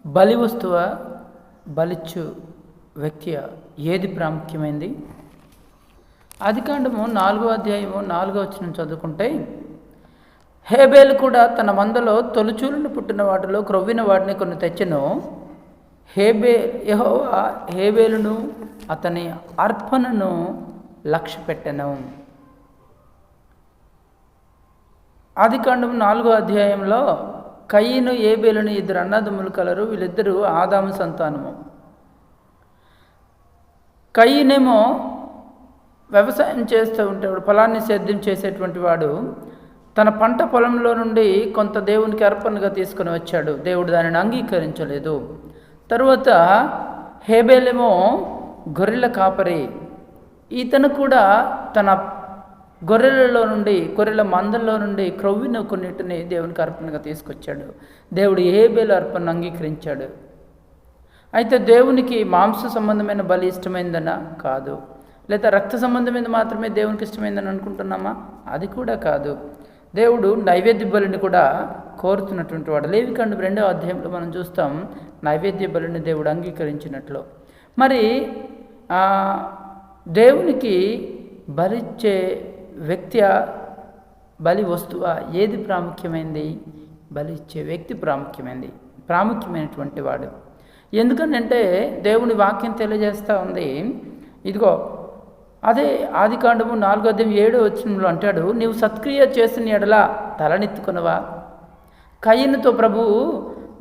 బలి వస్తువా, బలిచ్చు వ్యక్తి ఏది ప్రాముఖ్యమైంది? ఆదికాండము 4వ అధ్యాయము 4వ వచనం చదువుకుంటే, హేబేలు కూడా తన మందలో తొలిచూలును పుట్టిన వాటిలో క్రొవ్విన వాటిని కొన్ని తెచ్చెను. యెహోవా హేబేలును అతని అర్పణను లక్ష్యపెట్టెను. ఆదికాండం 4వ అధ్యాయంలో కయీను ఏబేలును ఇద్దరు అన్నదమ్ములు కలరు. వీళ్ళిద్దరూ ఆదాము సంతానము. కయీనేమో వ్యవసాయం చేస్తూ ఉంటాడు, పొలాన్ని సేద్యం చేసేటువంటి వాడు. తన పంట పొలంలో నుండి కొంత దేవునికి అర్పణగా తీసుకుని వచ్చాడు. దేవుడు దానిని అంగీకరించలేదు. తరువాత హేబేలేమో గొర్రెల కాపరి. ఇతను కూడా తన గొర్రెల మందల్లో నుండి క్రొవ్విన కొన్నిటిని దేవునికి అర్పణగా తీసుకొచ్చాడు. దేవుడు హేబేలు అర్పణను అంగీకరించాడు. అయితే దేవునికి మాంస సంబంధమైన బలి ఇష్టమైందనా? కాదు. లేదా రక్త సంబంధమైన మాత్రమే దేవునికి ఇష్టమైందని అనుకుంటున్నామా? అది కూడా కాదు. దేవుడు నైవేద్య బలిని కూడా కోరుతున్నటువంటి వాడు. లేవికాండం 2వ అధ్యాయంలో మనం చూస్తాం నైవేద్య బలిని దేవుడు అంగీకరించినట్లు. మరి దేవునికి బలిచ్చే వ్యక్తి, బలి వస్తువా, ఏది ప్రాముఖ్యమైంది? బలి ఇచ్చే వ్యక్తి ప్రాముఖ్యమైనటువంటి వాడు. ఎందుకనంటే దేవుని వాక్యం తెలియజేస్తూ ఉంది. ఇదిగో అదే ఆదికాండము 4వ అధ్యాయం 7వ వచనంలో అంటాడు, నీవు సత్క్రియ చేసిన ఎడల తలనెత్తుకునవా? కయీనుతో ప్రభువు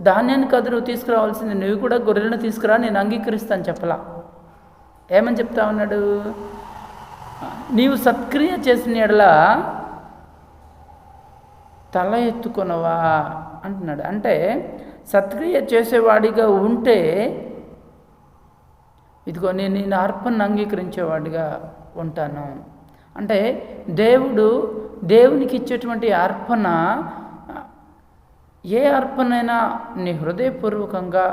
ధాన్యాన్ని కాదు నువ్వు తీసుకురావాల్సింది, నువ్వు కూడా గొర్రెలను తీసుకురా, నేను అంగీకరిస్తాను చెప్పలా. ఏమని చెప్తా ఉన్నాడు? నీవు సత్క్రియ చేసిన ఎడల తల ఎత్తుకొనవా అంటున్నాడు. అంటే సత్క్రియ చేసేవాడిగా ఉంటే ఇదిగో నేను నేను అర్పణను అంగీకరించేవాడిగా ఉంటాను. అంటే దేవునికి ఇచ్చేటువంటి అర్పణ, ఏ అర్పణైనా నీ హృదయపూర్వకంగా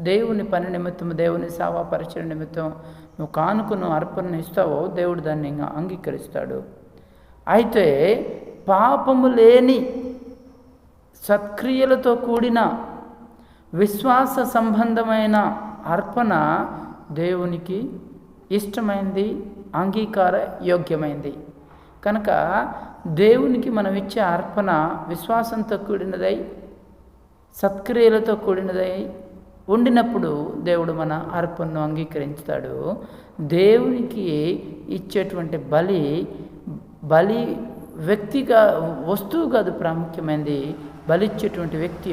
దేవుని పని నిమిత్తం, దేవుని సేవా పరిచయ నిమిత్తం నువ్వు కానుకను అర్పణను ఇస్తావో దేవుడు దాన్ని అంగీకరిస్తాడు. అయితే పాపము లేని సత్క్రియలతో కూడిన విశ్వాస సంబంధమైన అర్పణ దేవునికి ఇష్టమైంది, అంగీకార యోగ్యమైంది. కనుక దేవునికి మనం ఇచ్చే అర్పణ విశ్వాసంతో కూడినదై సత్క్రియలతో కూడినదై ఉండినప్పుడు దేవుడు మన అర్పణను అంగీకరిస్తాడు. దేవునికి ఇచ్చేటువంటి బలి వ్యక్తిగా వస్తువు కాదు ప్రాముఖ్యమైనది, బలిచ్చేటువంటి వ్యక్తి